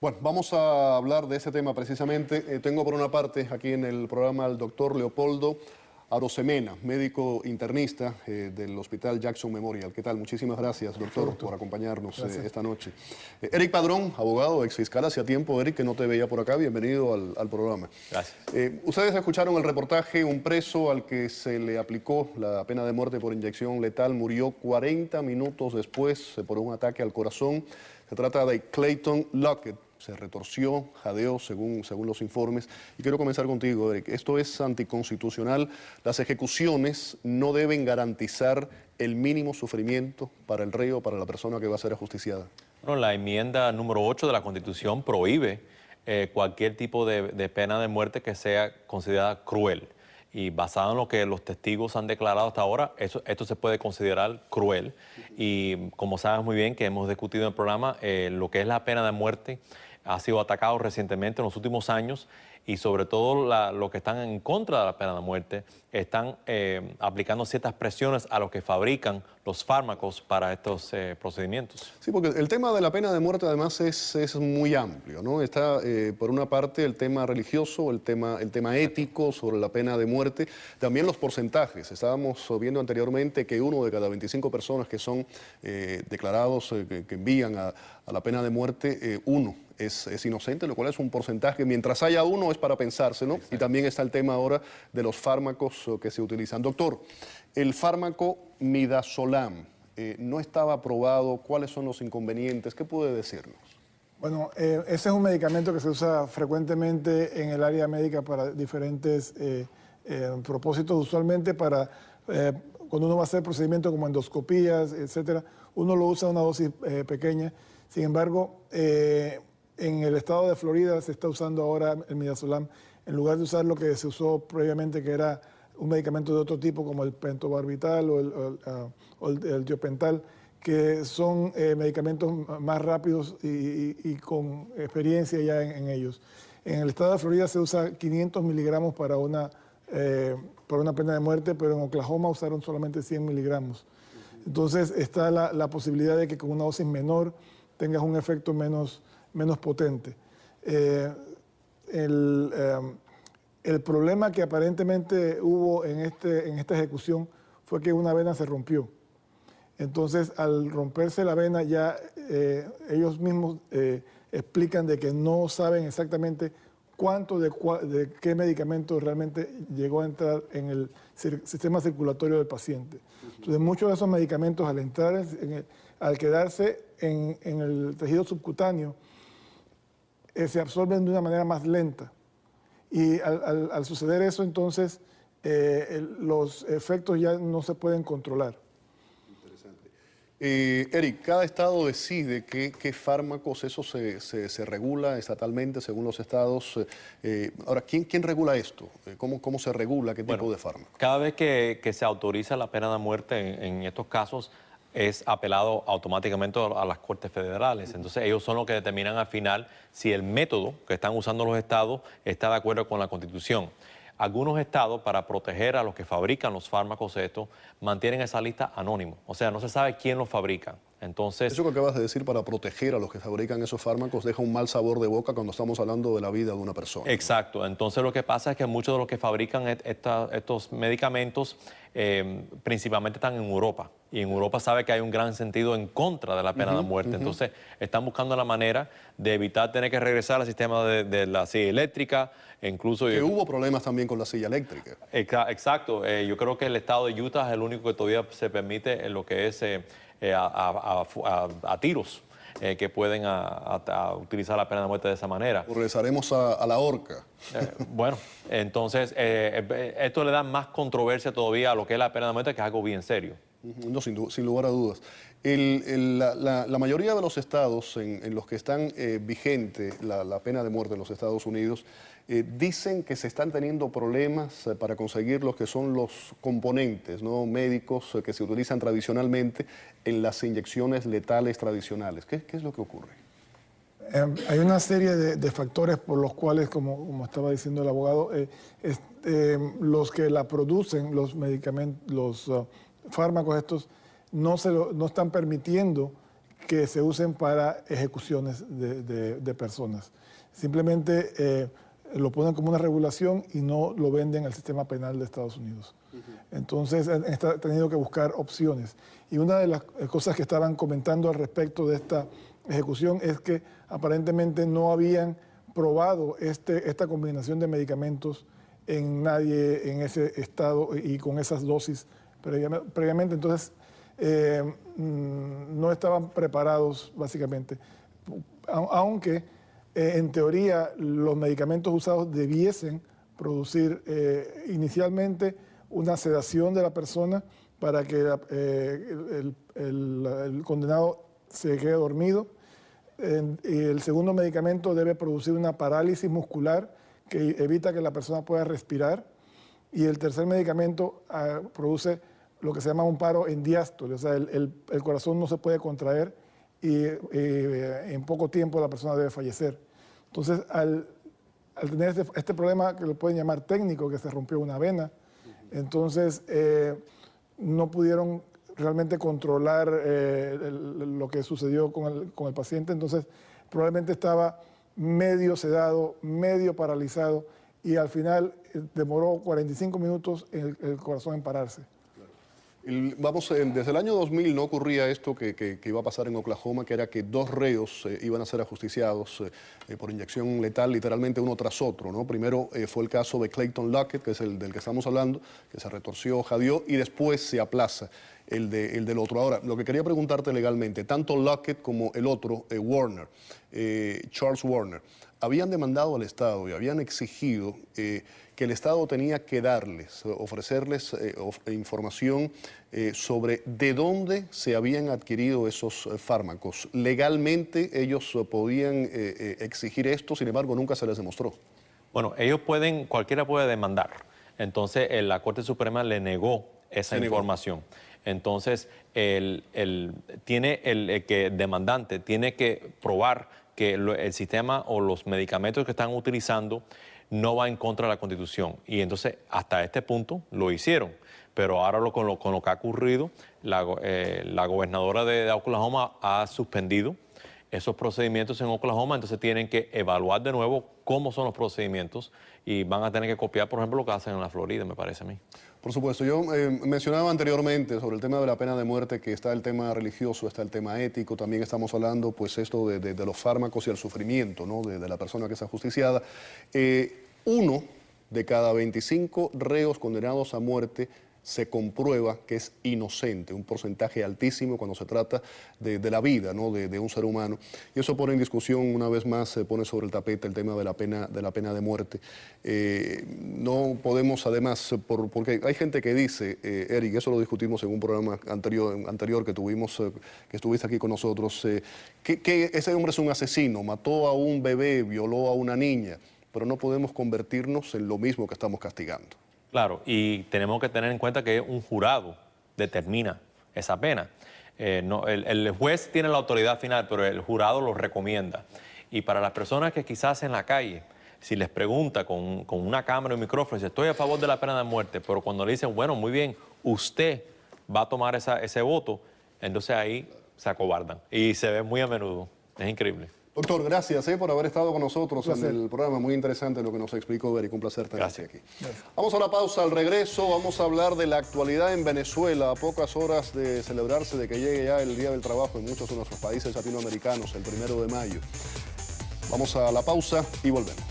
Bueno, vamos a hablar de ese tema precisamente. Tengo por una parte aquí en el programa al doctor Leopoldo Arosemena, médico internista del Hospital Jackson Memorial. ¿Qué tal? Muchísimas gracias, doctor, por acompañarnos esta noche. Eric Padrón, abogado, ex fiscal. Hacía tiempo, Eric, que no te veía por acá. Bienvenido al programa. Gracias. Ustedes escucharon el reportaje. Un preso al que se le aplicó la pena de muerte por inyección letal murió 40 minutos después por un ataque al corazón. Se trata de Clayton Lockett. Se retorció, jadeó, según los informes. Y quiero comenzar contigo, Eric. Esto es anticonstitucional. Las ejecuciones no deben garantizar el mínimo sufrimiento para el reo, para la persona que va a ser ajusticiada. Bueno, la enmienda número 8 de la Constitución prohíbe cualquier tipo de pena de muerte que sea considerada cruel. Y basado en lo que los testigos han declarado hasta ahora, esto se puede considerar cruel. Y como sabes muy bien que hemos discutido en el programa, lo que es la pena de muerte ha sido atacado recientemente en los últimos años y sobre todo los que están en contra de la pena de muerte están aplicando ciertas presiones a los que fabrican los fármacos para estos procedimientos. Sí, porque el tema de la pena de muerte además es muy amplio, ¿no? Está por una parte el tema religioso, el tema ético sobre la pena de muerte, también los porcentajes. Estábamos viendo anteriormente que 1 de cada 25 personas que son declarados, que envían a la pena de muerte, 1 es inocente, lo cual es un porcentaje. Mientras haya 1 es para pensarse, ¿no? Exacto. Y también está el tema ahora de los fármacos que se utilizan. Doctor, el fármaco midazolam no estaba aprobado. ¿Cuáles son los inconvenientes? ¿Qué puede decirnos? Bueno, ese es un medicamento que se usa frecuentemente en el área médica para diferentes propósitos, usualmente para cuando uno va a hacer procedimientos como endoscopías, etcétera, uno lo usa a una dosis pequeña. Sin embargo, en el estado de Florida se está usando ahora el midazolam en lugar de usar lo que se usó previamente, que era un medicamento de otro tipo como el pentobarbital o el tiopental, que son medicamentos más rápidos y con experiencia ya en ellos. En el estado de Florida se usa 500 miligramos para una pena de muerte, pero en Oklahoma usaron solamente 100 miligramos. Entonces está la posibilidad de que con una dosis menor tengas un efecto menos potente. El problema que aparentemente hubo en esta ejecución fue que una vena se rompió. Entonces, al romperse la vena, ya ellos mismos explican de que no saben exactamente cuánto de qué medicamento realmente llegó a entrar en el sistema circulatorio del paciente. Entonces, muchos de esos medicamentos, al quedarse en el tejido subcutáneo, se absorben de una manera más lenta. Y al suceder eso, entonces, los efectos ya no se pueden controlar. Interesante. Eric, cada estado decide qué fármacos, eso se regula estatalmente según los estados. Ahora, ¿quién regula esto? ¿Cómo se regula? ¿Qué tipo de fármaco? Cada vez que se autoriza la pena de muerte en estos casos, es apelado automáticamente a las Cortes Federales. Entonces ellos son los que determinan al final si el método que están usando los estados está de acuerdo con la Constitución. Algunos estados, para proteger a los que fabrican los fármacos estos, mantienen esa lista anónimo. O sea, no se sabe quién los fabrica. Entonces, eso que acabas de decir, para proteger a los que fabrican esos fármacos, deja un mal sabor de boca cuando estamos hablando de la vida de una persona. Exacto. Entonces lo que pasa es que muchos de los que fabrican estos medicamentos principalmente están en Europa. Y en Europa sabe que hay un gran sentido en contra de la pena de muerte. Entonces están buscando la manera de evitar tener que regresar al sistema de la silla eléctrica. Incluso que hubo problemas también con la silla eléctrica. Exacto. Yo creo que el estado de Utah es el único que todavía se permite en lo que es a tiros que pueden utilizar la pena de muerte de esa manera. Regresaremos a la horca. Bueno, entonces esto le da más controversia todavía a lo que es la pena de muerte, que es algo bien serio. No, sin lugar a dudas. La mayoría de los estados en los que están vigente la pena de muerte en los Estados Unidos dicen que se están teniendo problemas para conseguir los que son los componentes, ¿no?, médicos que se utilizan tradicionalmente en las inyecciones letales tradicionales. ¿Qué es lo que ocurre? Hay una serie de factores por los cuales, como estaba diciendo el abogado, los que la producen, los medicamentos, los fármacos estos, no están permitiendo que se usen para ejecuciones de personas. Simplemente lo ponen como una regulación y no lo venden al sistema penal de Estados Unidos. Entonces han tenido que buscar opciones. Y una de las cosas que estaban comentando al respecto de esta ejecución es que aparentemente no habían probado esta combinación de medicamentos en nadie en ese estado y con esas dosis previamente. Entonces no estaban preparados básicamente, aunque en teoría los medicamentos usados debiesen producir inicialmente una sedación de la persona para que el condenado se quede dormido. Y el segundo medicamento debe producir una parálisis muscular que evita que la persona pueda respirar. Y el tercer medicamento produce lo que se llama un paro en diástole, o sea, el corazón no se puede contraer y en poco tiempo la persona debe fallecer. Entonces, al tener este problema que lo pueden llamar técnico, que se rompió una vena, entonces no pudieron realmente controlar lo que sucedió con el paciente, entonces probablemente estaba medio sedado, medio paralizado y al final demoró 45 minutos el corazón en pararse. Desde el año 2000 no ocurría esto que iba a pasar en Oklahoma, que era que dos reos iban a ser ajusticiados por inyección letal, literalmente uno tras otro, ¿no? Primero fue el caso de Clayton Lockett, que es el del que estamos hablando, que se retorció, jadeó, y después se aplaza el del otro. Ahora, lo que quería preguntarte legalmente, tanto Lockett como el otro, Warner, Charles Warner, habían demandado al Estado y habían exigido que el Estado tenía que darles, ofrecerles información sobre de dónde se habían adquirido esos fármacos. Legalmente ellos podían exigir esto, sin embargo nunca se les demostró. Bueno, cualquiera puede demandar. Entonces la Corte Suprema le negó esa información. Entonces el demandante tiene que probar que el sistema o los medicamentos que están utilizando no va en contra de la Constitución. Y entonces, hasta este punto, lo hicieron. Pero ahora con lo que ha ocurrido, la gobernadora de Oklahoma ha suspendido esos procedimientos en Oklahoma, entonces tienen que evaluar de nuevo cómo son los procedimientos y van a tener que copiar, por ejemplo, lo que hacen en la Florida, me parece a mí. Por supuesto, yo mencionaba anteriormente sobre el tema de la pena de muerte, que está el tema religioso, está el tema ético, también estamos hablando pues esto de los fármacos y el sufrimiento, ¿no? de la persona que es ajusticiada. 1 de cada 25 reos condenados a muerte se comprueba que es inocente, un porcentaje altísimo cuando se trata de la vida, ¿no? de un ser humano. Y eso pone en discusión, una vez más, se pone sobre el tapete el tema de la pena de muerte. No podemos, además, porque hay gente que dice, Eric, eso lo discutimos en un programa anterior que tuvimos, que estuviste aquí con nosotros, que ese hombre es un asesino, mató a un bebé, violó a una niña, pero no podemos convertirnos en lo mismo que estamos castigando. Claro, y tenemos que tener en cuenta que un jurado determina esa pena. El juez tiene la autoridad final, pero el jurado lo recomienda. Y para las personas que quizás en la calle, si les pregunta con una cámara y un micrófono, dice, estoy a favor de la pena de muerte, pero cuando le dicen, bueno, muy bien, usted va a tomar ese voto, entonces ahí se acobardan. Y se ve muy a menudo. Es increíble. Doctor, gracias por haber estado con nosotros en el programa. Muy interesante lo que nos explicó, Eric. Un placer tenerte aquí. Gracias. Vamos a la pausa. Al regreso vamos a hablar de la actualidad en Venezuela. A pocas horas de celebrarse, de que llegue ya el Día del Trabajo en muchos de nuestros países latinoamericanos, el 1 de mayo. Vamos a la pausa y volvemos.